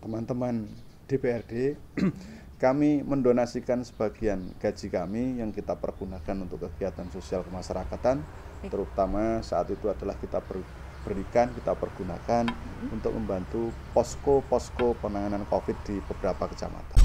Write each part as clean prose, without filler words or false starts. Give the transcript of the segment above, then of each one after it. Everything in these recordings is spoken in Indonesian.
teman-teman DPRD, kami mendonasikan sebagian gaji kami yang kita pergunakan untuk kegiatan sosial kemasyarakatan, terutama saat itu adalah kita pergunakan untuk membantu posko-posko penanganan COVID di beberapa kecamatan.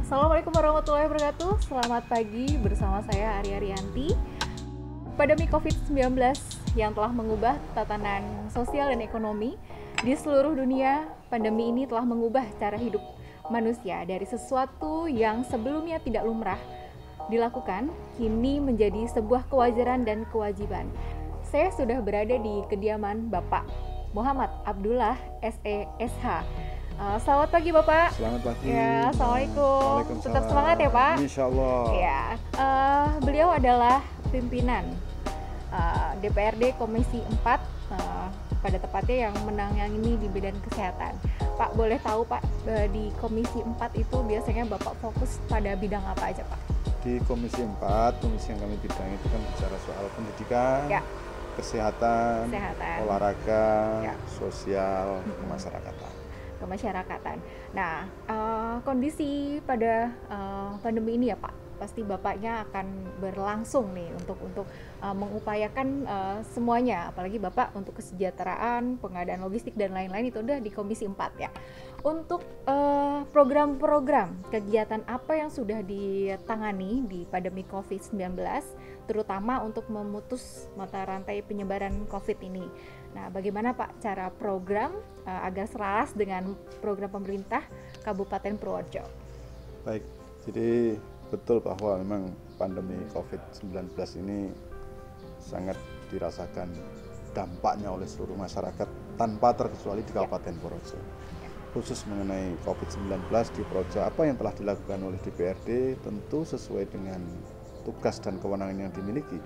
Assalamualaikum warahmatullahi wabarakatuh. Selamat pagi bersama saya Arya Rianti. Pandemi COVID-19 yang telah mengubah tatanan sosial dan ekonomi di seluruh dunia, pandemi ini telah mengubah cara hidup manusia dari sesuatu yang sebelumnya tidak lumrah dilakukan, kini menjadi sebuah kewajaran dan kewajiban. Saya sudah berada di kediaman Bapak Muhammad Abdullah SE.SH. Selamat pagi Bapak. Selamat pagi. Ya, Assalamualaikum. Tetap semangat ya Pak. Insya Allah. Ya, beliau adalah pimpinan DPRD Komisi 4 pada tepatnya yang menangani di bidang kesehatan. Pak, boleh tahu Pak, di Komisi 4 itu biasanya Bapak fokus pada bidang apa aja Pak? Di Komisi 4, komisi yang kami bidang itu kan bicara soal pendidikan, Ya. kesehatan, olahraga, ya, sosial, kemasyarakatan. Nah, kondisi pada pandemi ini ya Pak, pasti Bapaknya akan berlangsung nih untuk mengupayakan semuanya, apalagi Bapak untuk kesejahteraan, pengadaan logistik dan lain-lain itu udah di Komisi 4 ya. Untuk program-program kegiatan apa yang sudah ditangani di pandemi COVID-19, terutama untuk memutus mata rantai penyebaran COVID ini. Nah, bagaimana Pak cara program agar selaras dengan program pemerintah Kabupaten Purworejo? Baik, jadi betul bahwa memang pandemi COVID-19 ini sangat dirasakan dampaknya oleh seluruh masyarakat tanpa terkecuali di Kabupaten Purworejo. Khusus mengenai COVID-19 di Purworejo, apa yang telah dilakukan oleh DPRD tentu sesuai dengan tugas dan kewenangan yang dimiliki.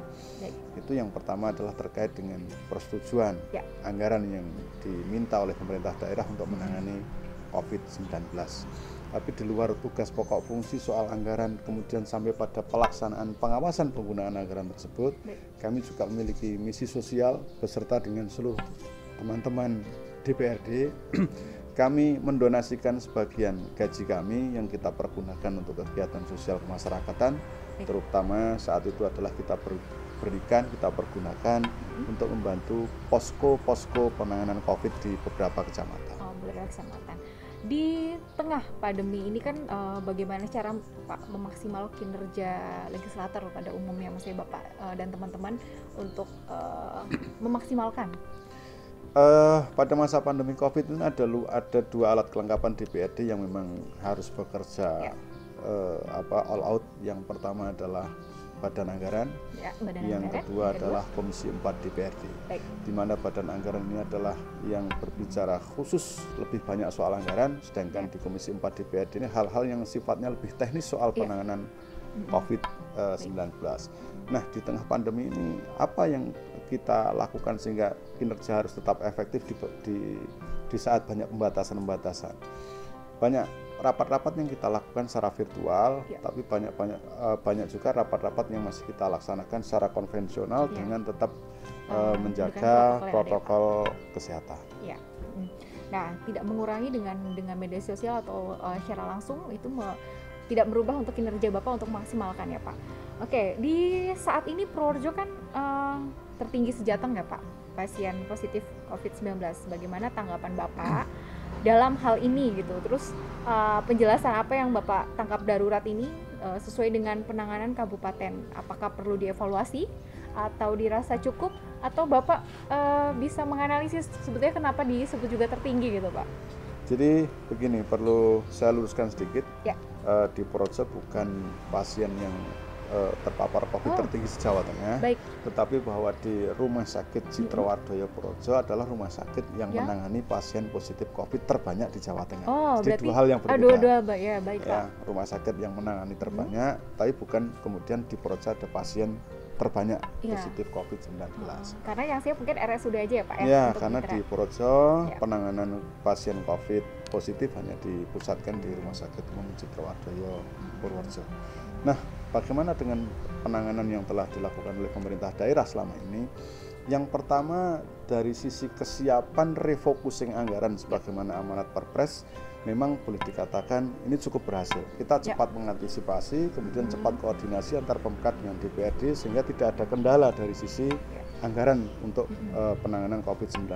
Itu yang pertama adalah terkait dengan persetujuan anggaran yang diminta oleh pemerintah daerah untuk menangani COVID-19. Tapi di luar tugas pokok fungsi soal anggaran kemudian sampai pada pelaksanaan pengawasan penggunaan anggaran tersebut, kami juga memiliki misi sosial beserta dengan seluruh teman-teman DPRD. Kami mendonasikan sebagian gaji kami yang kita pergunakan untuk kegiatan sosial kemasyarakatan, terutama saat itu adalah kita pergunakan untuk membantu posko-posko penanganan COVID di beberapa kecamatan. Beberapa kecamatan. Di tengah pandemi ini kan bagaimana cara Pak memaksimal kinerja legislator pada umumnya, maksudnya Bapak dan teman-teman untuk memaksimalkan? Pada masa pandemi COVID ini ada dua alat kelengkapan DPRD yang memang harus bekerja all out. Yang pertama adalah Badan Anggaran, yang kedua adalah Komisi 4 DPRD, di mana Badan Anggaran ini adalah yang berbicara khusus lebih banyak soal anggaran, sedangkan di Komisi 4 DPRD ini hal-hal yang sifatnya lebih teknis soal penanganan COVID-19. Nah, di tengah pandemi ini apa yang kita lakukan sehingga kinerja harus tetap efektif di saat banyak pembatasan-pembatasan? Banyak rapat-rapat yang kita lakukan secara virtual, Ya. tapi banyak juga rapat-rapat yang masih kita laksanakan secara konvensional Ya. dengan tetap Dengan menjaga protokol yang ada ya, Pak. protokol kesehatan. Ya. Nah, tidak mengurangi dengan media sosial atau secara langsung itu tidak merubah untuk kinerja Bapak untuk maksimalkan ya Pak. Oke, di saat ini Purworejo kan tertinggi sejateng ya Pak pasien positif COVID-19. Bagaimana tanggapan Bapak dalam hal ini gitu? Terus penjelasan apa yang Bapak tangkap darurat ini sesuai dengan penanganan kabupaten? Apakah perlu dievaluasi atau dirasa cukup? Atau Bapak bisa menganalisis sebetulnya kenapa disebut juga tertinggi gitu Pak? Jadi begini, perlu saya luruskan sedikit. Ya. Di Purworejo bukan pasien yang terpapar COVID tertinggi se-Jawa Tengah, Baik. tetapi bahwa di Rumah Sakit Citrawardoyo Purworejo adalah rumah sakit yang Ya. menangani pasien positif COVID terbanyak di Jawa Tengah. Oh, jadi berarti dua hal yang berbeda. dua-dua ya, baik Pak. Ya, rumah sakit yang menangani terbanyak, tapi bukan kemudian di Purworejo ada pasien terbanyak Ya. positif COVID-19. Karena yang siap mungkin RSUD aja ya Pak ya? Ya, untuk karena mitra. di Purworejo Ya. penanganan pasien COVID positif hanya dipusatkan di Rumah Sakit Umum Citrawardoyo Purworejo. Nah, bagaimana dengan penanganan yang telah dilakukan oleh pemerintah daerah selama ini? Yang pertama, dari sisi kesiapan refocusing anggaran sebagaimana amanat Perpres, memang boleh dikatakan ini cukup berhasil. Kita cepat mengantisipasi, kemudian cepat koordinasi antar Pemkab dengan DPRD sehingga tidak ada kendala dari sisi anggaran untuk penanganan COVID-19.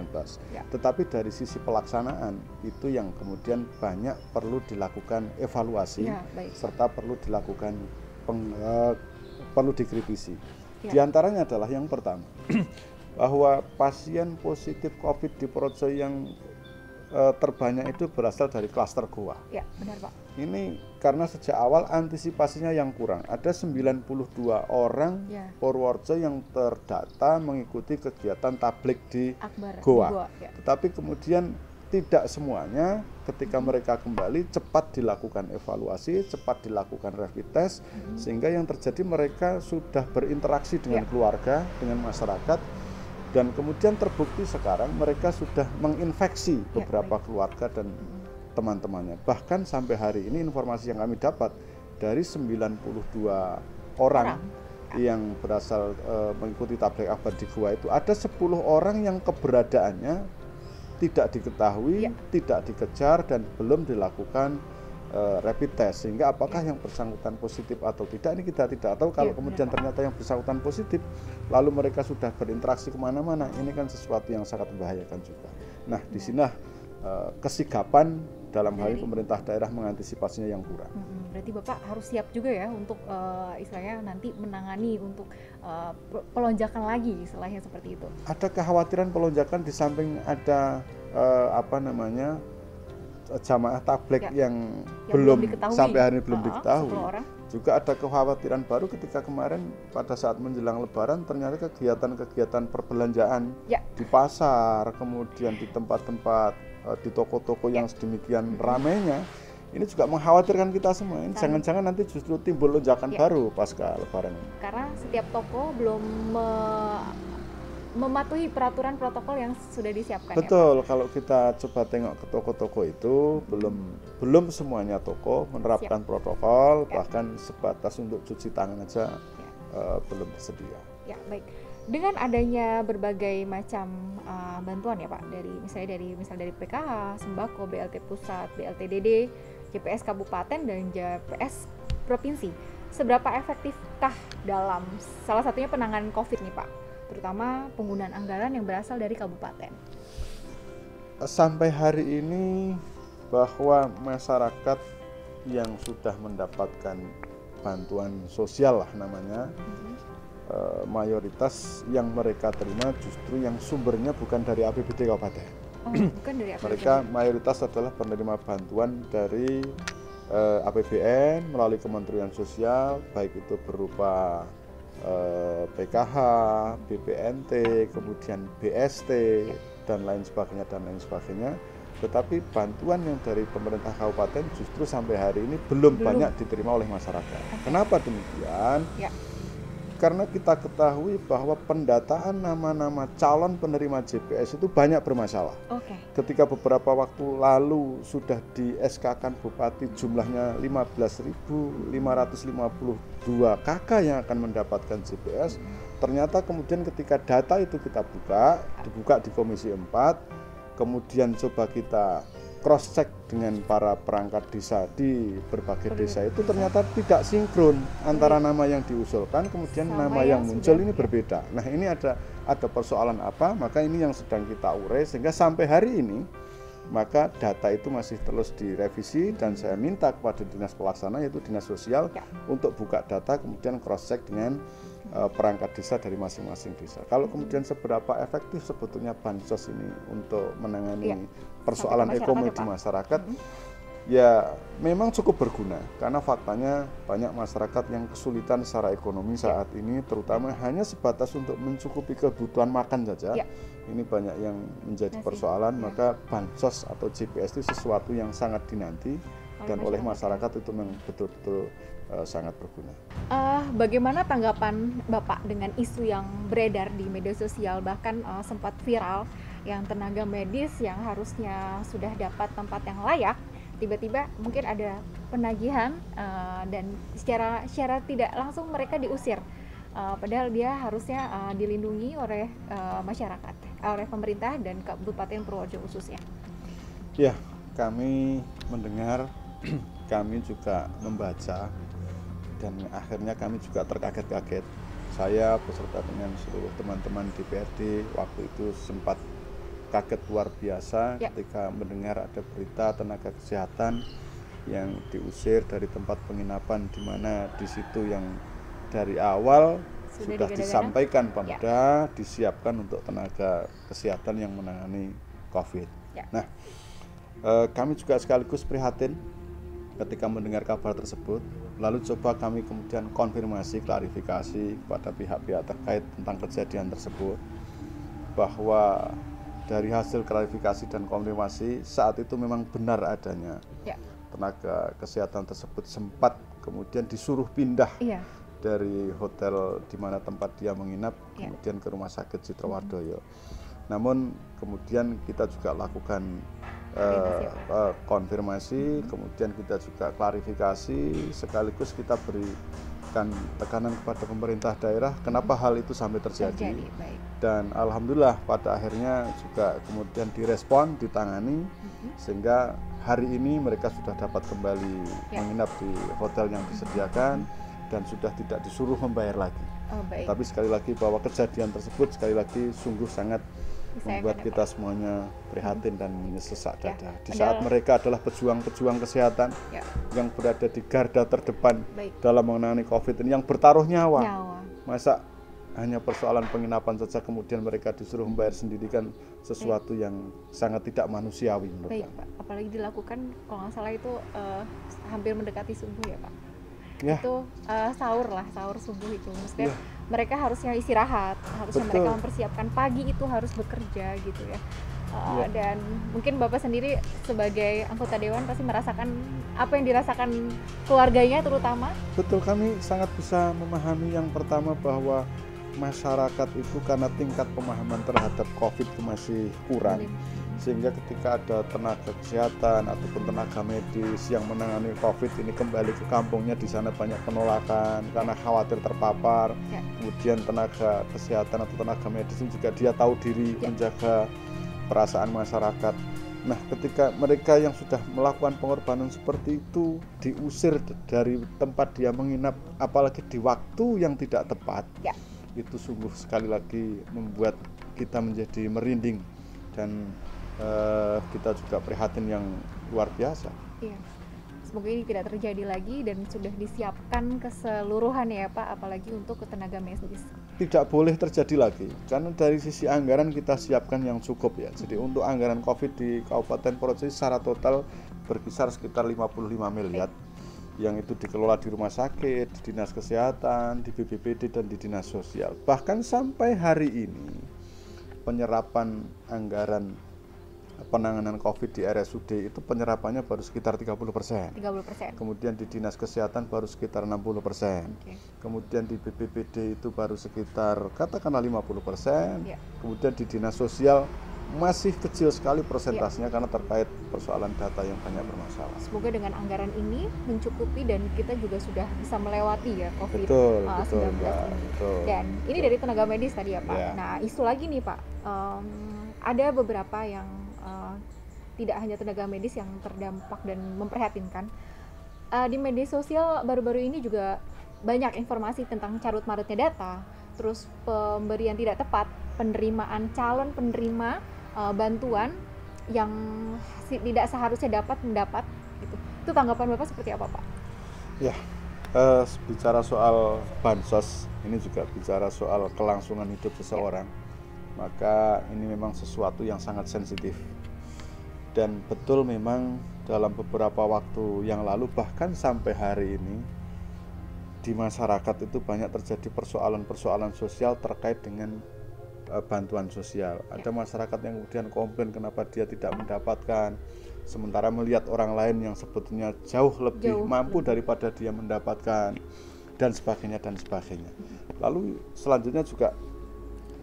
Ya. Tetapi dari sisi pelaksanaan itu yang kemudian banyak perlu dilakukan evaluasi Ya, baik. serta perlu dilakukan perlu dikritisi. Ya. Di antaranya adalah yang pertama bahwa pasien positif COVID di Purworejo yang terbanyak itu berasal dari klaster goa. Ya, benar Pak. Ini karena sejak awal antisipasinya yang kurang. Ada 92 orang Ya. Purworejo yang terdata mengikuti kegiatan tablik di Akbar goa. Ya. Tetapi kemudian tidak semuanya ketika mereka kembali cepat dilakukan evaluasi, cepat dilakukan rapid test, sehingga yang terjadi mereka sudah berinteraksi dengan keluarga, dengan masyarakat, dan kemudian terbukti sekarang mereka sudah menginfeksi beberapa keluarga dan teman-temannya. Bahkan sampai hari ini informasi yang kami dapat dari 92 orang yang berasal mengikuti tabligh akbar di goa itu ada 10 orang yang keberadaannya tidak diketahui, tidak dikejar dan belum dilakukan rapid test, sehingga apakah yang bersangkutan positif atau tidak ini kita tidak tahu. Kalau kemudian ternyata yang bersangkutan positif lalu mereka sudah berinteraksi kemana-mana, ini kan sesuatu yang sangat membahayakan juga. Nah, di sinilah kesigapan dalam hal ini pemerintah daerah mengantisipasinya yang kurang. Berarti Bapak harus siap juga ya untuk istilahnya nanti menangani untuk pelonjakan lagi istilahnya seperti itu. Ada kekhawatiran pelonjakan di samping ada jamaah tabligh yang belum sampai hari ini belum diketahui. Juga ada kekhawatiran baru ketika kemarin pada saat menjelang Lebaran ternyata kegiatan-kegiatan perbelanjaan di pasar, kemudian di tempat-tempat di toko-toko yang sedemikian ramainya, ini juga mengkhawatirkan kita semua. Ini jangan-jangan nanti justru timbul lonjakan baru pasca Lebaran ini. Karena setiap toko belum mematuhi peraturan protokol yang sudah disiapkan. Betul, kalau kita coba tengok ke toko-toko itu belum semuanya toko menerapkan protokol, bahkan sebatas untuk cuci tangan aja belum tersedia. Ya, baik. Dengan adanya berbagai macam bantuan ya Pak, misalnya dari PKH, sembako, BLT pusat, BLT DD, JPS kabupaten dan JPS provinsi, seberapa efektifkah dalam salah satunya penanganan COVID nih Pak? Terutama penggunaan anggaran yang berasal dari kabupaten. Sampai hari ini bahwa masyarakat yang sudah mendapatkan bantuan sosial lah namanya, mayoritas yang mereka terima justru yang sumbernya bukan dari APBD kabupaten. Bukan dari APBD. Mereka mayoritas adalah penerima bantuan dari APBN melalui Kementerian Sosial, baik itu berupa PKH, BPNT, kemudian BST dan lain sebagainya. Tetapi bantuan yang dari pemerintah kabupaten justru sampai hari ini belum banyak diterima oleh masyarakat. Kenapa demikian? karena kita ketahui bahwa pendataan nama-nama calon penerima JPS itu banyak bermasalah. Oke. Ketika beberapa waktu lalu sudah di SK-kan Bupati jumlahnya 15.552 KK yang akan mendapatkan JPS, ternyata kemudian ketika data itu kita dibuka di Komisi 4, kemudian coba kita cross check dengan para perangkat desa di berbagai desa, itu ternyata tidak sinkron antara nama yang diusulkan kemudian sama nama yang muncul ini sudah, berbeda. Nah, ini ada persoalan apa? Maka ini yang sedang kita urai sehingga sampai hari ini maka data itu masih terus direvisi, dan saya minta kepada dinas pelaksana yaitu dinas sosial untuk buka data kemudian cross check dengan perangkat desa dari masing-masing desa. Kalau kemudian seberapa efektif sebetulnya bansos ini untuk menangani persoalan ekonomi di masyarakat, ya memang cukup berguna, karena faktanya banyak masyarakat yang kesulitan secara ekonomi saat ini, terutama hanya sebatas untuk mencukupi kebutuhan makan saja. Ini banyak yang menjadi persoalan, maka bansos atau JPS itu sesuatu yang sangat dinanti dan oleh masyarakat itu memang betul-betul sangat berguna. Bagaimana tanggapan Bapak dengan isu yang beredar di media sosial, bahkan sempat viral, yang tenaga medis yang harusnya sudah dapat tempat yang layak, tiba-tiba mungkin ada penagihan dan secara tidak langsung mereka diusir, padahal dia harusnya dilindungi oleh masyarakat, oleh pemerintah dan Kabupaten Purworejo khususnya. Ya, kami mendengar, kami juga membaca, dan akhirnya kami juga terkaget-kaget. Saya beserta dengan seluruh teman-teman DPRD waktu itu sempat kaget luar biasa ketika mendengar ada berita tenaga kesehatan yang diusir dari tempat penginapan, di mana di situ yang dari awal sudah disampaikan Pemda disiapkan untuk tenaga kesehatan yang menangani COVID. Nah, kami juga sekaligus prihatin ketika mendengar kabar tersebut, lalu coba kami kemudian konfirmasi, klarifikasi kepada pihak-pihak terkait tentang kejadian tersebut, bahwa dari hasil klarifikasi dan konfirmasi saat itu memang benar adanya tenaga kesehatan tersebut sempat kemudian disuruh pindah dari hotel di mana tempat dia menginap kemudian ke rumah sakit Citrawardoyo. Namun kemudian kita juga lakukan konfirmasi, kemudian kita juga klarifikasi, sekaligus kita berikan tekanan kepada pemerintah daerah kenapa hal itu sampai terjadi. Dan alhamdulillah pada akhirnya juga kemudian direspon, ditangani, sehingga hari ini mereka sudah dapat kembali menginap di hotel yang disediakan dan sudah tidak disuruh membayar lagi. Tapi sekali lagi bahwa kejadian tersebut sekali lagi sungguh sangat membuat kita semuanya prihatin dan sesak dada. Di saat mereka adalah pejuang-pejuang kesehatan yang berada di garda terdepan dalam menangani COVID ini, yang bertaruh nyawa. Masa hanya persoalan penginapan saja kemudian mereka disuruh membayar sendiri, kan sesuatu yang sangat tidak manusiawi menurut Pak. Apalagi dilakukan kalau nggak salah itu hampir mendekati subuh ya Pak. Itu sahur subuh itu, maksudnya mereka harusnya istirahat, harusnya mereka mempersiapkan pagi itu harus bekerja gitu ya. Dan mungkin Bapak sendiri sebagai anggota dewan pasti merasakan apa yang dirasakan keluarganya terutama. Betul, kami sangat bisa memahami yang pertama bahwa masyarakat itu karena tingkat pemahaman terhadap COVID itu masih kurang, sehingga ketika ada tenaga kesehatan ataupun tenaga medis yang menangani COVID ini kembali ke kampungnya, di sana banyak penolakan karena khawatir terpapar. Kemudian tenaga kesehatan atau tenaga medis juga dia tahu diri menjaga perasaan masyarakat. Nah, ketika mereka yang sudah melakukan pengorbanan seperti itu diusir dari tempat dia menginap, apalagi di waktu yang tidak tepat, itu sungguh sekali lagi membuat kita menjadi merinding dan kita juga prihatin yang luar biasa. Semoga ini tidak terjadi lagi dan sudah disiapkan keseluruhan ya Pak, apalagi untuk tenaga medis. Tidak boleh terjadi lagi, karena dari sisi anggaran kita siapkan yang cukup ya. Jadi untuk anggaran COVID di Kabupaten Purworejo secara total berkisar sekitar 55 miliar, yang itu dikelola di rumah sakit, di dinas kesehatan, di BPBD dan di dinas sosial. Bahkan sampai hari ini penyerapan anggaran penanganan COVID di RSUD itu penyerapannya baru sekitar 30%. 30%. Kemudian di Dinas Kesehatan baru sekitar 60%. Kemudian di BPBD itu baru sekitar katakanlah 50%. Kemudian di Dinas Sosial masih kecil sekali persentasenya karena terkait persoalan data yang banyak bermasalah. Semoga dengan anggaran ini mencukupi dan kita juga sudah bisa melewati ya COVID-19 ini. Dan ini dari tenaga medis tadi ya Pak. Nah, isu lagi nih Pak, ada beberapa yang tidak hanya tenaga medis yang terdampak dan memprihatinkan. Di media sosial baru-baru ini juga banyak informasi tentang carut-marutnya data, terus pemberian tidak tepat, penerimaan calon penerima bantuan yang tidak seharusnya mendapat gitu. Itu tanggapan Bapak seperti apa Pak? Ya, bicara soal bansos, ini juga bicara soal kelangsungan hidup seseorang. Maka ini memang sesuatu yang sangat sensitif. Dan betul memang dalam beberapa waktu yang lalu bahkan sampai hari ini di masyarakat itu banyak terjadi persoalan-persoalan sosial terkait dengan bantuan sosial. Ada masyarakat yang kemudian komplain kenapa dia tidak mendapatkan, sementara melihat orang lain yang sebetulnya jauh lebih mampu daripada dia mendapatkan, dan sebagainya dan sebagainya. Lalu selanjutnya juga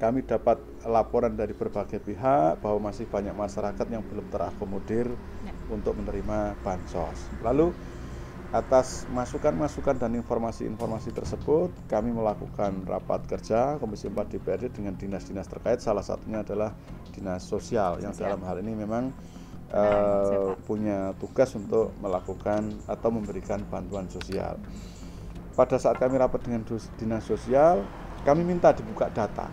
kami dapat laporan dari berbagai pihak bahwa masih banyak masyarakat yang belum terakomodir untuk menerima bansos. Lalu atas masukan-masukan dan informasi-informasi tersebut, kami melakukan rapat kerja Komisi 4 DPRD dengan dinas-dinas terkait, salah satunya adalah Dinas Sosial yang dalam hal ini memang punya tugas untuk melakukan atau memberikan bantuan sosial. Pada saat kami rapat dengan Dinas Sosial, kami minta dibuka data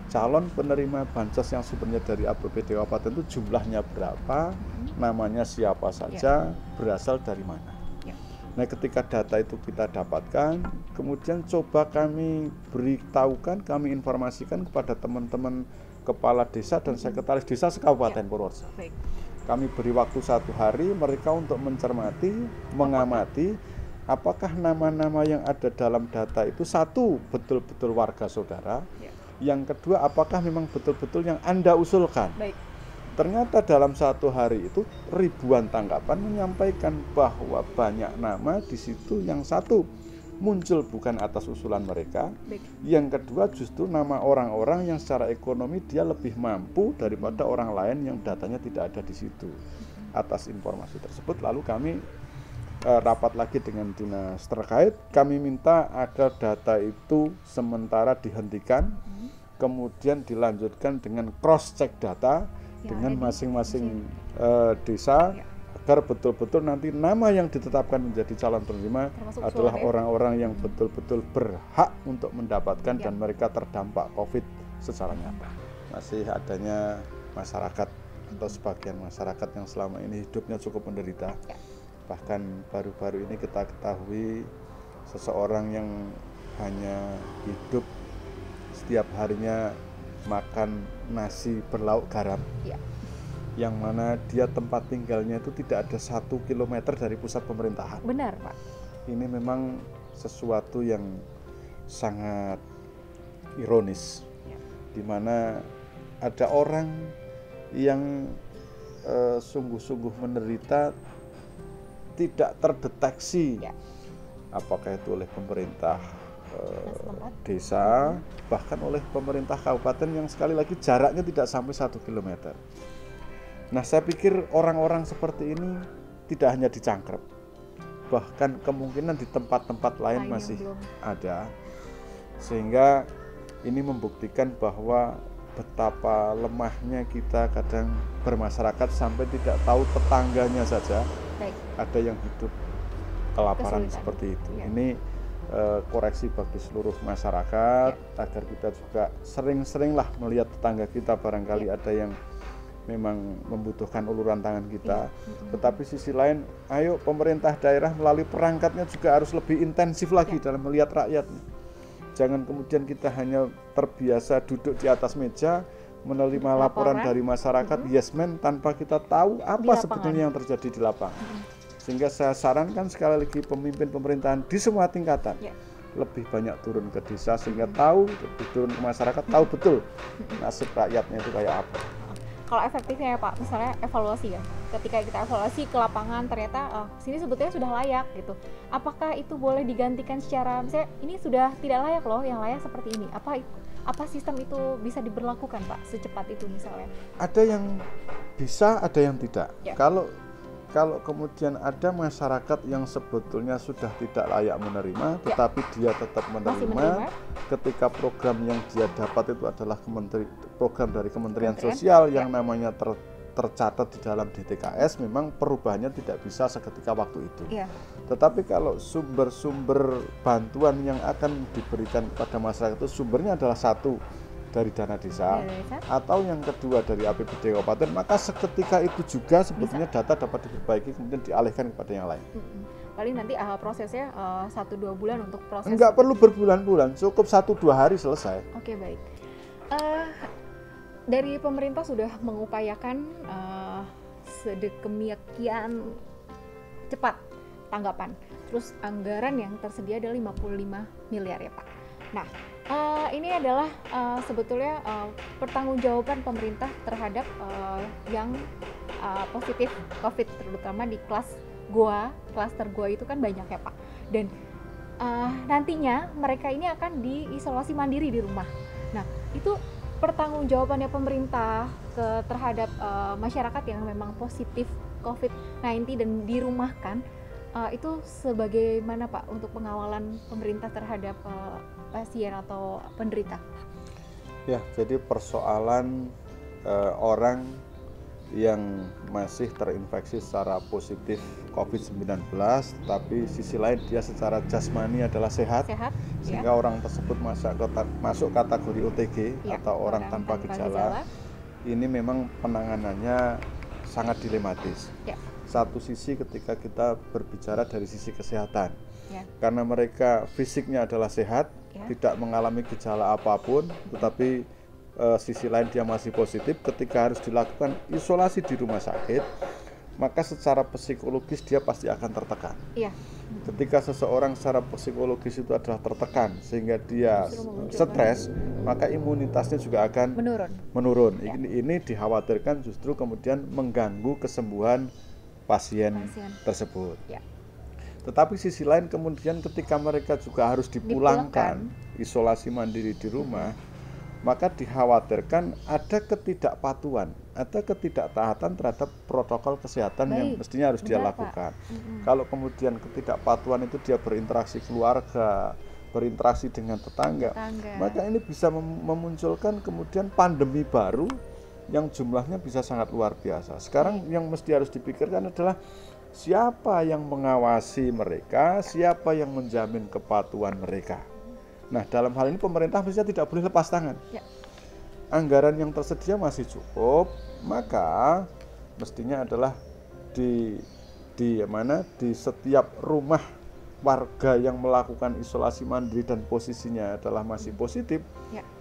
calon penerima bansos yang sumbernya dari APBD Kabupaten itu jumlahnya berapa, namanya siapa saja, berasal dari mana. Nah, ketika data itu kita dapatkan, kemudian coba kami beritahukan, kami informasikan kepada teman-teman kepala desa dan sekretaris desa se-Kabupaten Purworejo. Kami beri waktu 1 hari mereka untuk mencermati, mengamati apakah nama-nama yang ada dalam data itu satu betul-betul warga saudara, yang kedua apakah memang betul-betul yang Anda usulkan. Ternyata dalam 1 hari itu ribuan tanggapan menyampaikan bahwa banyak nama di situ, yang satu muncul bukan atas usulan mereka, yang kedua justru nama orang-orang yang secara ekonomi dia lebih mampu daripada orang lain yang datanya tidak ada di situ. Atas informasi tersebut lalu kami rapat lagi dengan dinas terkait, kami minta agar data itu sementara dihentikan, kemudian dilanjutkan dengan cross check data dengan masing-masing desa, agar betul-betul nanti nama yang ditetapkan menjadi calon penerima adalah orang-orang yang betul-betul berhak untuk mendapatkan dan mereka terdampak COVID secara nyata. Masih adanya masyarakat atau sebagian masyarakat yang selama ini hidupnya cukup menderita. Bahkan baru-baru ini kita ketahui seseorang yang hanya hidup setiap harinya makan nasi berlauk garam, yang mana dia tempat tinggalnya itu tidak ada 1 kilometer dari pusat pemerintahan. Benar Pak. Ini memang sesuatu yang sangat ironis, di mana ada orang yang sungguh-sungguh menderita tidak terdeteksi, apakah itu oleh pemerintah desa, bahkan oleh pemerintah kabupaten yang sekali lagi jaraknya tidak sampai 1 kilometer. Nah, saya pikir orang-orang seperti ini tidak hanya di Cangkrep, bahkan kemungkinan di tempat-tempat lain masih ada, sehingga ini membuktikan bahwa betapa lemahnya kita kadang bermasyarakat sampai tidak tahu tetangganya saja ada yang hidup kelaparan seperti itu. Ini koreksi bagi seluruh masyarakat agar kita juga sering-seringlah melihat tetangga kita, barangkali ada yang memang membutuhkan uluran tangan kita. Tetapi sisi lain, ayo pemerintah daerah melalui perangkatnya juga harus lebih intensif lagi dalam melihat rakyatnya. Jangan kemudian kita hanya terbiasa duduk di atas meja menerima laporan dari masyarakat, yes man, tanpa kita tahu apa sebetulnya yang terjadi di lapangan. Sehingga saya sarankan sekali lagi pemimpin pemerintahan di semua tingkatan lebih banyak turun ke desa, sehingga tahu, lebih turun ke masyarakat, tahu betul nasib rakyatnya itu kayak apa. kalau efektifnya ya Pak, misalnya evaluasi ya, ketika kita evaluasi ke lapangan ternyata sini sebetulnya sudah layak gitu, apakah itu boleh digantikan secara misalnya ini sudah tidak layak loh, yang layak seperti ini, apa sistem itu bisa diberlakukan Pak secepat itu misalnya? Ada yang bisa, ada yang tidak. Ya. Kalau kemudian ada masyarakat yang sebetulnya sudah tidak layak menerima, tetapi dia tetap menerima, ketika program yang dia dapat itu adalah program dari Kementerian Sosial yang namanya tercatat di dalam DTKS, memang perubahannya tidak bisa seketika waktu itu. Tetapi kalau sumber-sumber bantuan yang akan diberikan kepada masyarakat itu sumbernya adalah satu dari dana desa, atau yang kedua dari APBD kabupaten, maka seketika itu juga sebetulnya data dapat diperbaiki kemudian dialihkan kepada yang lain. Paling nanti prosesnya 1-2 bulan untuk proses. Enggak perlu berbulan-bulan, cukup 1-2 hari selesai. Oke, baik. Dari pemerintah sudah mengupayakan sedemikian cepat tanggapan. Terus anggaran yang tersedia ada 55 miliar ya Pak. Nah, ini adalah sebetulnya pertanggungjawaban pemerintah terhadap yang positif COVID, terutama di klaster gua itu kan banyak ya Pak. Dan nantinya mereka ini akan diisolasi mandiri di rumah. Nah, itu pertanggungjawabannya pemerintah terhadap masyarakat yang memang positif COVID-19 dan dirumahkan, itu sebagaimana Pak untuk pengawalan pemerintah terhadap pasien atau penderita? Ya, jadi persoalan orang yang masih terinfeksi secara positif COVID-19, tapi sisi lain dia secara jasmani adalah sehat sehingga orang tersebut masuk kategori OTG atau orang tanpa gejala. Ini memang penanganannya sangat dilematis. Satu sisi ketika kita berbicara dari sisi kesehatan, karena mereka fisiknya adalah sehat, tidak mengalami gejala apapun, tetapi sisi lain dia masih positif, ketika harus dilakukan isolasi di rumah sakit, maka secara psikologis dia pasti akan tertekan. Ketika seseorang secara psikologis itu adalah tertekan sehingga dia stres, maka imunitasnya juga akan menurun. Ini dikhawatirkan justru kemudian mengganggu kesembuhan pasien tersebut. Tetapi sisi lain kemudian ketika mereka juga harus dipulangkan isolasi mandiri di rumah, maka dikhawatirkan ada ketidakpatuhan, ada ketidaktaatan terhadap protokol kesehatan yang mestinya harus dia lakukan. Kalau kemudian ketidakpatuhan itu dia berinteraksi keluarga, berinteraksi dengan tetangga, maka ini bisa memunculkan kemudian pandemi baru yang jumlahnya bisa sangat luar biasa. Sekarang yang mesti harus dipikirkan adalah siapa yang mengawasi mereka, siapa yang menjamin kepatuhan mereka. Nah, dalam hal ini pemerintah mestinya tidak boleh lepas tangan. Anggaran yang tersedia masih cukup, maka mestinya adalah di setiap rumah warga yang melakukan isolasi mandiri dan posisinya adalah masih positif,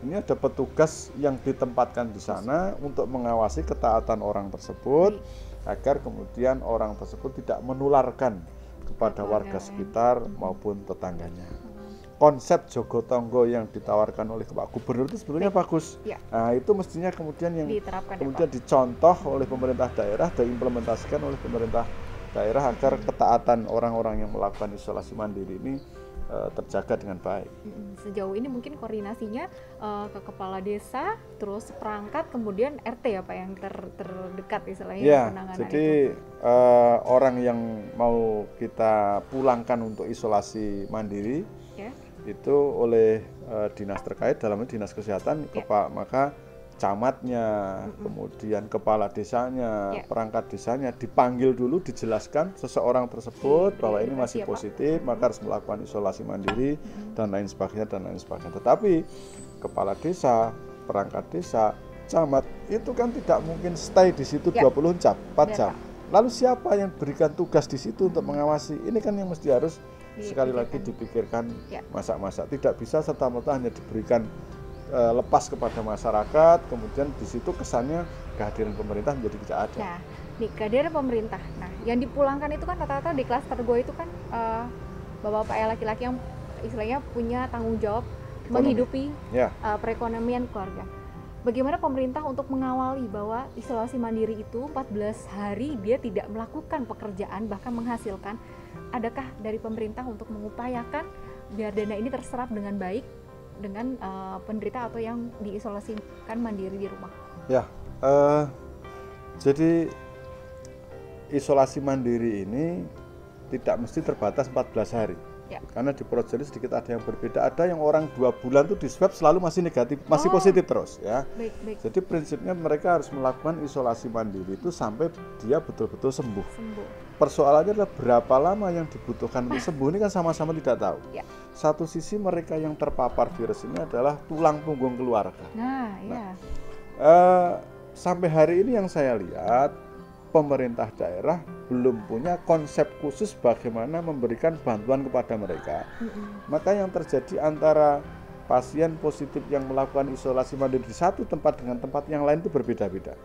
ini ada petugas yang ditempatkan di sana untuk mengawasi ketaatan orang tersebut, agar kemudian orang tersebut tidak menularkan kepada warga sekitar maupun tetangganya. Konsep Jogo Tonggo yang ditawarkan oleh Pak Gubernur itu sebetulnya bagus. Nah, itu mestinya kemudian yang kemudian dicontoh oleh pemerintah daerah, diimplementasikan oleh pemerintah daerah agar ketaatan orang-orang yang melakukan isolasi mandiri ini terjaga dengan baik. Sejauh ini mungkin koordinasinya ke kepala desa, terus perangkat, kemudian RT ya Pak yang terdekat istilahnya penanganan jadi orang yang mau kita pulangkan untuk isolasi mandiri itu oleh dinas terkait, dalamnya dinas kesehatan, maka camatnya, kemudian kepala desanya, perangkat desanya dipanggil dulu, dijelaskan seseorang tersebut bahwa ini masih positif, maka harus melakukan isolasi mandiri dan lain sebagainya. Tetapi kepala desa, perangkat desa, camat itu kan tidak mungkin stay di situ 24 jam. Lalu siapa yang berikan tugas di situ untuk mengawasi? Ini kan yang mesti harus sekali lagi dipikirkan masa-masa. Tidak bisa serta-merta hanya diberikan lepas kepada masyarakat, kemudian di situ kesannya kehadiran pemerintah menjadi tidak ada. Nah, nih kehadiran pemerintah. Nah, yang dipulangkan itu kan rata-rata di klaster gue itu kan bapak-bapak laki-laki yang istilahnya punya tanggung jawab menghidupi perekonomian keluarga. bagaimana pemerintah untuk mengawali bahwa isolasi mandiri itu 14 hari dia tidak melakukan pekerjaan bahkan menghasilkan, adakah dari pemerintah untuk mengupayakan biar dana ini terserap dengan baik dengan penderita atau yang diisolasikan mandiri di rumah? Ya, jadi isolasi mandiri ini tidak mesti terbatas 14 hari. Ya. Karena di Projo sedikit ada yang berbeda. Ada yang orang 2 bulan itu di swab selalu masih negatif, masih positif terus ya. Baik. Jadi prinsipnya mereka harus melakukan isolasi mandiri itu sampai dia betul-betul sembuh. Persoalannya adalah berapa lama yang dibutuhkan untuk sembuh, ini kan sama-sama tidak tahu. Ya. Satu sisi mereka yang terpapar virus ini adalah tulang punggung keluarga. Sampai hari ini yang saya lihat, pemerintah daerah belum punya konsep khusus bagaimana memberikan bantuan kepada mereka. Maka yang terjadi antara pasien positif yang melakukan isolasi mandiri di satu tempat dengan tempat yang lain itu berbeda-beda.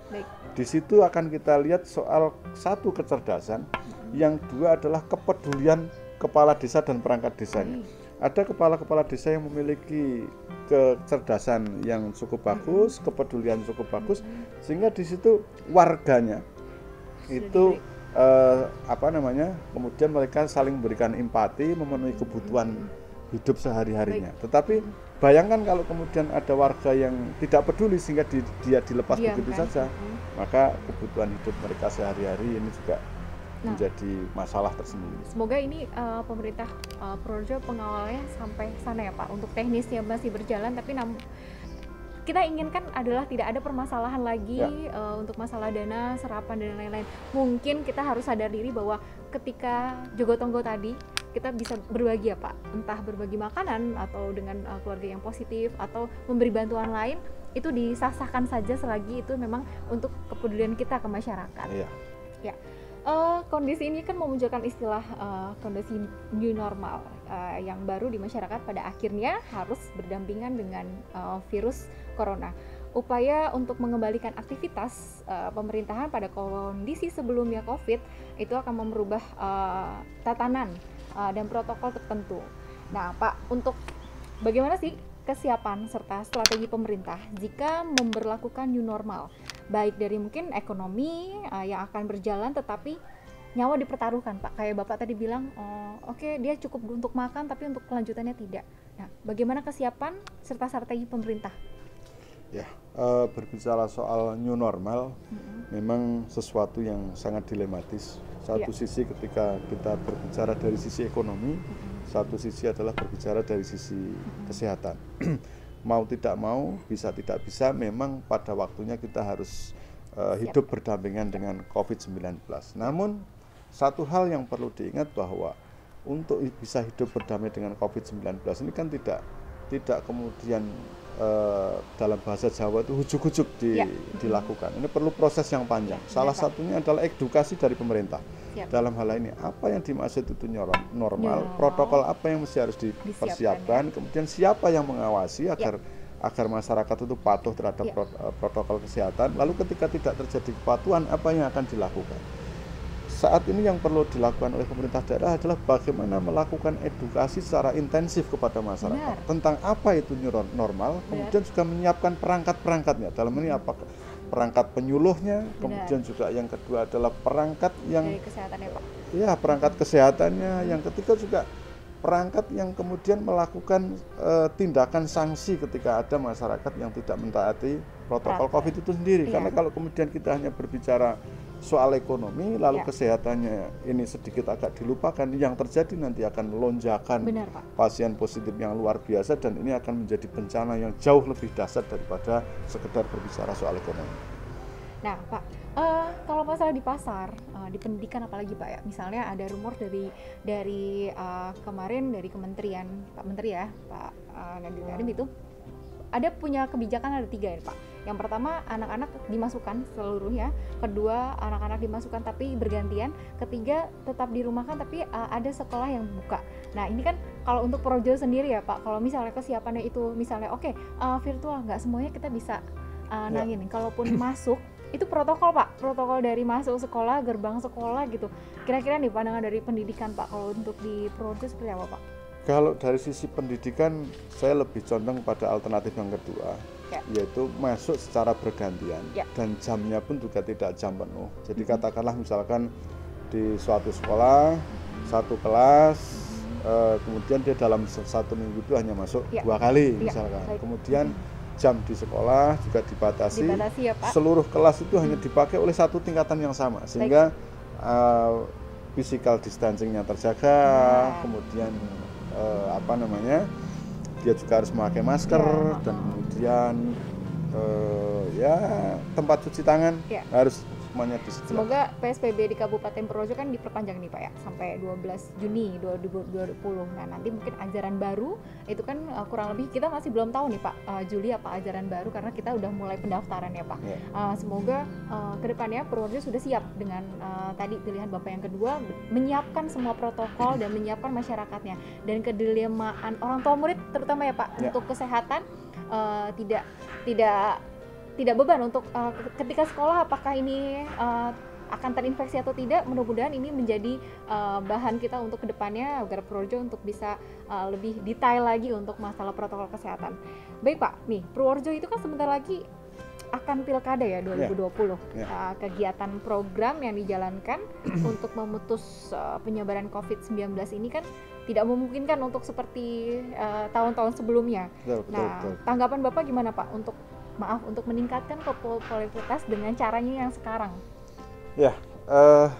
Di situ akan kita lihat soal satu kecerdasan, yang dua adalah kepedulian kepala desa dan perangkat desanya. Ada kepala-kepala desa yang memiliki kecerdasan yang cukup bagus, kepedulian cukup bagus, sehingga di situ warganya itu kemudian mereka saling memberikan empati, memenuhi kebutuhan hidup sehari-harinya. Tetapi bayangkan kalau kemudian ada warga yang tidak peduli sehingga dia dilepas begitu saja, maka kebutuhan hidup mereka sehari-hari ini juga menjadi masalah tersendiri. Semoga ini pemerintah Projo pengawalnya sampai sana ya Pak. Untuk teknisnya masih berjalan, tapi kita inginkan adalah tidak ada permasalahan lagi untuk masalah dana, serapan dan lain-lain. Mungkin kita harus sadar diri bahwa ketika Jogotongo tadi kita bisa berbagi ya Pak, entah berbagi makanan atau dengan keluarga yang positif atau memberi bantuan lain, itu disah-sahkan saja selagi itu memang untuk kepedulian kita ke masyarakat. Ya. Kondisi ini kan memunculkan istilah kondisi new normal yang baru di masyarakat pada akhirnya harus berdampingan dengan virus corona. Upaya untuk mengembalikan aktivitas pemerintahan pada kondisi sebelumnya COVID itu akan merubah tatanan dan protokol tertentu. Nah Pak, untuk bagaimana sih kesiapan serta strategi pemerintah jika memberlakukan new normal, baik dari mungkin ekonomi yang akan berjalan tetapi nyawa dipertaruhkan Pak, kayak Bapak tadi bilang oke, dia cukup untuk makan tapi untuk kelanjutannya tidak. Nah, bagaimana kesiapan serta strategi pemerintah? Ya, berbicara soal new normal memang sesuatu yang sangat dilematis. Satu sisi ketika kita berbicara dari sisi ekonomi, satu sisi adalah berbicara dari sisi kesehatan. Mau tidak mau, bisa tidak bisa, memang pada waktunya kita harus hidup berdampingan dengan COVID-19. Namun, satu hal yang perlu diingat bahwa untuk bisa hidup berdamai dengan COVID-19 ini kan tidak kemudian dalam bahasa Jawa itu ujuk-ujuk dilakukan. Ini perlu proses yang panjang. Salah satunya adalah edukasi dari pemerintah. Dalam hal ini, apa yang dimaksud itu normal, protokol apa yang mesti harus dipersiapkan, kemudian siapa yang mengawasi agar masyarakat itu patuh terhadap protokol kesehatan. Lalu ketika tidak terjadi kepatuhan, apa yang akan dilakukan? Saat ini yang perlu dilakukan oleh pemerintah daerah adalah bagaimana melakukan edukasi secara intensif kepada masyarakat tentang apa itu new normal, kemudian juga menyiapkan perangkat-perangkatnya. Dalam ini apa? Perangkat penyuluhnya, kemudian juga yang kedua adalah perangkat yang kesehatannya Pak. Ya, perangkat kesehatannya, yang ketiga juga perangkat yang kemudian melakukan tindakan sanksi ketika ada masyarakat yang tidak mentaati protokol COVID itu sendiri. Karena kalau kemudian kita hanya berbicara soal ekonomi, lalu kesehatannya ini sedikit agak dilupakan, yang terjadi nanti akan lonjakan pasien positif yang luar biasa, dan ini akan menjadi bencana yang jauh lebih dahsyat daripada sekedar berbicara soal ekonomi. Nah Pak, kalau masalah di pasar, di pendidikan apalagi Pak ya, misalnya ada rumor dari kemarin dari Kementerian Pak Menteri ya, Pak Nadiem Makarim itu ada punya kebijakan, ada 3 ya Pak. Yang pertama, anak-anak dimasukkan seluruhnya, kedua anak-anak dimasukkan tapi bergantian, ketiga tetap dirumahkan tapi ada sekolah yang buka. Nah ini kan kalau untuk Projo sendiri ya Pak, kalau misalnya kesiapannya itu misalnya virtual, nggak semuanya kita bisa nangin. Kalaupun masuk itu protokol Pak, protokol dari masuk sekolah, gerbang sekolah gitu. Kira-kira nih pandangan dari pendidikan Pak, kalau untuk di Projo seperti apa Pak? Kalau dari sisi pendidikan, saya lebih condong pada alternatif yang kedua, yaitu masuk secara bergantian, dan jamnya pun juga tidak jam penuh. Jadi katakanlah misalkan di suatu sekolah, satu kelas, kemudian dia dalam satu minggu itu hanya masuk 2 kali misalkan. Kemudian jam di sekolah juga dibatasi ya, Pak. Seluruh kelas itu hanya dipakai oleh satu tingkatan yang sama, sehingga physical distancing-nya terjaga, kemudian dia juga harus memakai masker, dan kemudian tempat cuci tangan harus semuanya disediakan. Semoga PSBB di Kabupaten Purworejo kan diperpanjang nih Pak ya, sampai 12 Juni 2020. Nah nanti mungkin ajaran baru itu kan kurang lebih kita masih belum tahu nih Pak, Juli apa ajaran baru, karena kita udah mulai pendaftaran ya Pak. Semoga kedepannya Purworejo sudah siap dengan tadi pilihan Bapak yang kedua, menyiapkan semua protokol dan menyiapkan masyarakatnya, dan kedilimaan orang tua murid terutama ya Pak, untuk kesehatan, tidak beban untuk ketika sekolah apakah ini akan terinfeksi atau tidak. Mudah-mudahan ini menjadi bahan kita untuk kedepannya agar Purworejo untuk bisa lebih detail lagi untuk masalah protokol kesehatan. Baik Pak, nih Purworejo itu kan sebentar lagi akan pilkada ya 2020. Kegiatan program yang dijalankan untuk memutus penyebaran COVID-19 ini kan tidak memungkinkan untuk seperti tahun-tahun sebelumnya. Betul. Tanggapan Bapak gimana Pak untuk meningkatkan popularitas dengan caranya yang sekarang? Ya,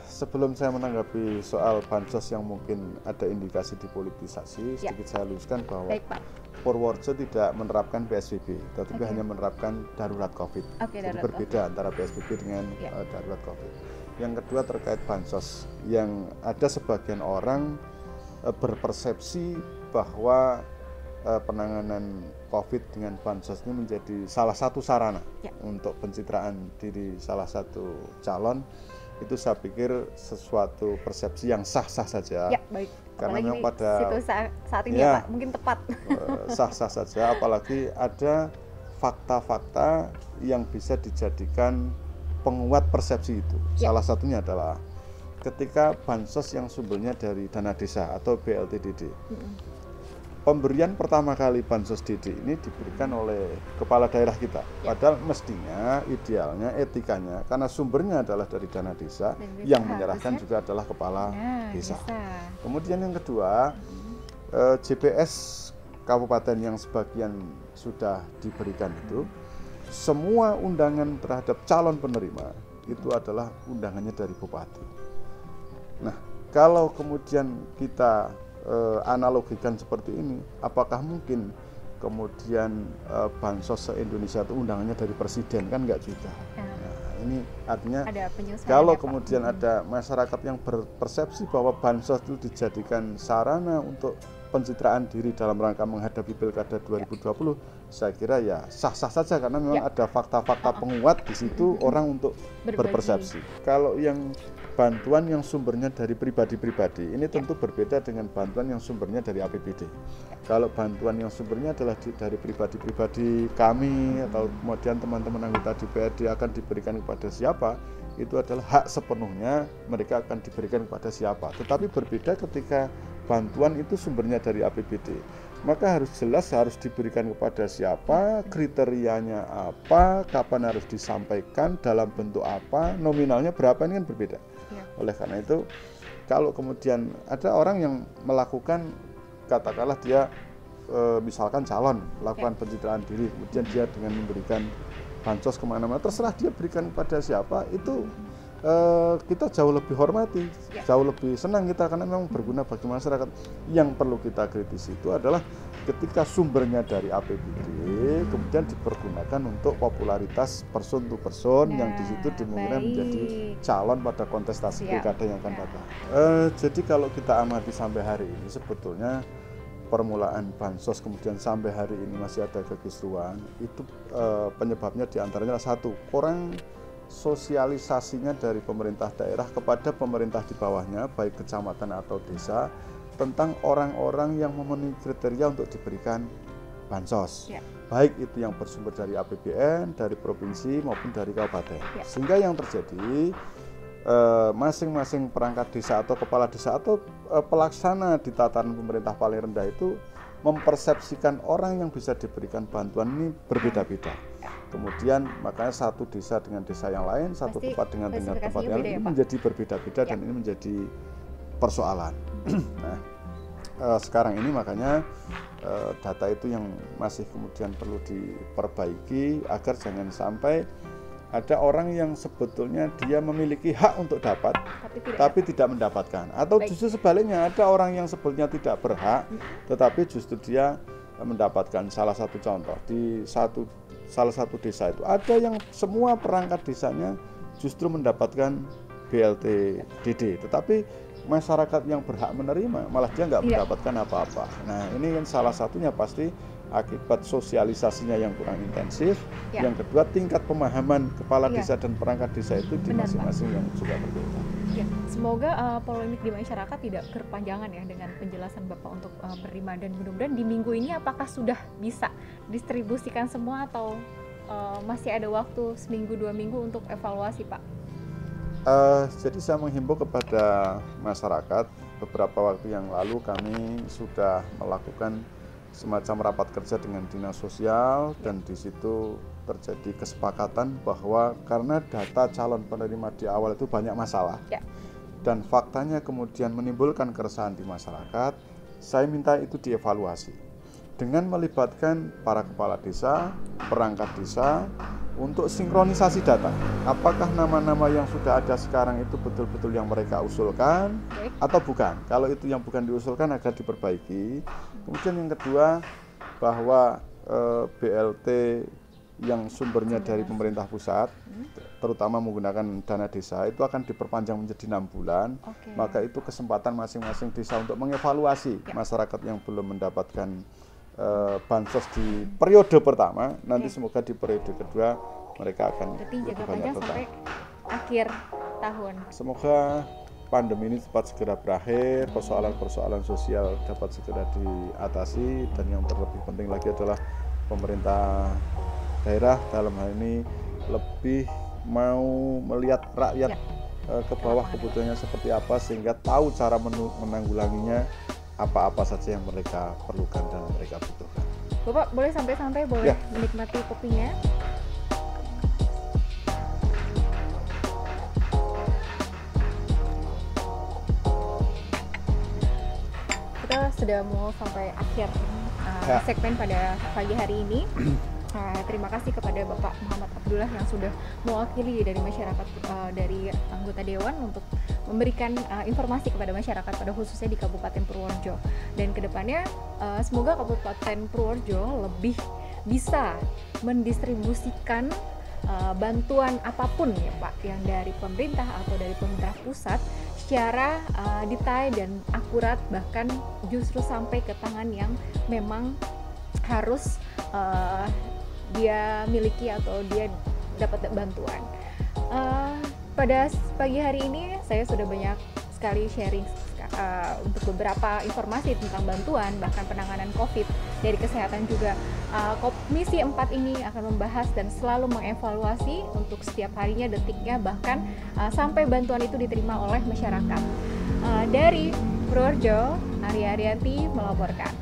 sebelum saya menanggapi soal bansos yang mungkin ada indikasi dipolitisasi, sedikit saya luruskan bahwa Purworejo tidak menerapkan PSBB, tetapi hanya menerapkan darurat COVID. Jadi berbeda antara PSBB dengan darurat COVID. Yang kedua terkait bansos, yang ada sebagian orang berpersepsi bahwa penanganan COVID dengan bansos ini menjadi salah satu sarana untuk pencitraan diri salah satu calon. Itu saya pikir sesuatu persepsi yang sah-sah saja. Baik. Karena apalagi memang pada saat ini ya Pak, mungkin tepat. Sah-sah saja, apalagi ada fakta-fakta yang bisa dijadikan penguat persepsi itu. Salah satunya adalah ketika bansos yang sumbernya dari dana desa atau BLT-DD. Pemberian pertama kali bansos DD ini diberikan oleh kepala daerah kita. Padahal mestinya, idealnya, etikanya, karena sumbernya adalah dari dana desa, yang menyerahkan juga adalah kepala desa. Kemudian yang kedua, JPS kabupaten yang sebagian sudah diberikan itu, semua undangan terhadap calon penerima itu adalah undangannya dari bupati. Nah, kalau kemudian kita analogikan seperti ini, apakah mungkin kemudian bansos se-Indonesia itu undangannya dari presiden? Kan enggak juga. Nah, ini artinya kalau kemudian ada masyarakat yang berpersepsi bahwa bansos itu dijadikan sarana untuk pencitraan diri dalam rangka menghadapi pilkada 2020, saya kira ya sah-sah saja, karena memang ada fakta-fakta penguat di situ orang untuk berpersepsi. Kalau yang bantuan yang sumbernya dari pribadi-pribadi, ini tentu berbeda dengan bantuan yang sumbernya dari APBD. Kalau bantuan yang sumbernya adalah dari pribadi-pribadi kami atau kemudian teman-teman anggota DPRD akan diberikan kepada siapa, itu adalah hak sepenuhnya mereka akan diberikan kepada siapa. Tetapi berbeda ketika bantuan itu sumbernya dari APBD, maka harus jelas harus diberikan kepada siapa, kriterianya apa, kapan harus disampaikan, dalam bentuk apa, nominalnya berapa, ini kan berbeda. Oleh karena itu, kalau kemudian ada orang yang melakukan, katakanlah dia misalkan calon melakukan pencitraan diri, kemudian dia dengan memberikan bansos kemana-mana, terserah dia berikan kepada siapa, itu kita jauh lebih hormati, jauh lebih senang kita, karena memang berguna bagi masyarakat. Yang perlu kita kritisi itu adalah ketika sumbernya dari APBD kemudian dipergunakan untuk popularitas person to person, yang di situ dimungkinkan menjadi calon pada kontestasi pilkada yang akan datang. Jadi kalau kita amati sampai hari ini, sebetulnya permulaan bansos kemudian sampai hari ini masih ada kekisruhan, itu penyebabnya diantaranya satu, kurang sosialisasinya dari pemerintah daerah kepada pemerintah di bawahnya, baik kecamatan atau desa, tentang orang-orang yang memenuhi kriteria untuk diberikan bansos, baik itu yang bersumber dari APBN, dari provinsi maupun dari kabupaten. Sehingga yang terjadi, masing-masing perangkat desa atau kepala desa atau pelaksana di tataran pemerintah paling rendah itu mempersepsikan orang yang bisa diberikan bantuan ini berbeda-beda. Kemudian makanya satu desa dengan desa yang lain, satu tempat dengan tempat yang lain, ini menjadi berbeda-beda dan ini menjadi persoalan. Nah, sekarang ini makanya data itu yang masih kemudian perlu diperbaiki agar jangan sampai ada orang yang sebetulnya dia memiliki hak untuk dapat tapi tidak mendapatkan, atau justru sebaliknya ada orang yang sebetulnya tidak berhak tetapi justru dia mendapatkan. Salah satu contoh di salah satu desa itu ada yang semua perangkat desanya justru mendapatkan BLT DD, tetapi masyarakat yang berhak menerima malah dia nggak mendapatkan apa-apa. Nah, ini kan salah satunya pasti akibat sosialisasinya yang kurang intensif. Yang kedua, tingkat pemahaman kepala desa dan perangkat desa itu di masing-masing yang juga berbeda. Semoga polemik di masyarakat tidak berpanjangan ya dengan penjelasan Bapak untuk berima, dan mudah-mudahan di minggu ini apakah sudah bisa distribusikan semua atau masih ada waktu seminggu 2 minggu untuk evaluasi, Pak? Jadi saya menghimbau kepada masyarakat, beberapa waktu yang lalu kami sudah melakukan semacam rapat kerja dengan dinas sosial, dan di situ terjadi kesepakatan bahwa karena data calon penerima di awal itu banyak masalah dan faktanya kemudian menimbulkan keresahan di masyarakat, saya minta itu dievaluasi dengan melibatkan para kepala desa, perangkat desa untuk sinkronisasi data. Apakah nama-nama yang sudah ada sekarang itu betul-betul yang mereka usulkan atau bukan? Kalau itu yang bukan diusulkan agar diperbaiki. Kemudian yang kedua, bahwa BLT yang sumbernya dari pemerintah pusat, terutama menggunakan dana desa, itu akan diperpanjang menjadi 6 bulan. Maka itu kesempatan masing-masing desa untuk mengevaluasi masyarakat yang belum mendapatkan bansos di periode pertama. Nanti semoga di periode kedua mereka akan lebih banyak sampai akhir tahun. Semoga pandemi ini cepat segera berakhir, persoalan-persoalan sosial dapat segera diatasi, dan yang terlebih penting lagi adalah pemerintah daerah dalam hal ini lebih mau melihat rakyat ke bawah kebutuhannya seperti apa, sehingga tahu cara menanggulanginya, apa-apa saja yang mereka perlukan dan mereka butuhkan. Bapak boleh santai-santai, boleh menikmati kopinya. Kita sudah mau sampai akhir segmen pada pagi hari ini. Terima kasih kepada Bapak Muhammad Abdullah yang sudah mewakili dari masyarakat, dari anggota Dewan, untuk memberikan informasi kepada masyarakat pada khususnya di Kabupaten Purworejo. Dan kedepannya semoga Kabupaten Purworejo lebih bisa mendistribusikan bantuan apapun ya Pak, yang dari pemerintah atau dari pemerintah pusat secara detail dan akurat, bahkan justru sampai ke tangan yang memang harus dia miliki atau dia dapat bantuan. Pada pagi hari ini saya sudah banyak sekali sharing untuk beberapa informasi tentang bantuan, bahkan penanganan COVID dari kesehatan juga. Komisi 4 ini akan membahas dan selalu mengevaluasi untuk setiap harinya, detiknya, bahkan sampai bantuan itu diterima oleh masyarakat. Dari Purworejo, Arya Ariyanti melaporkan.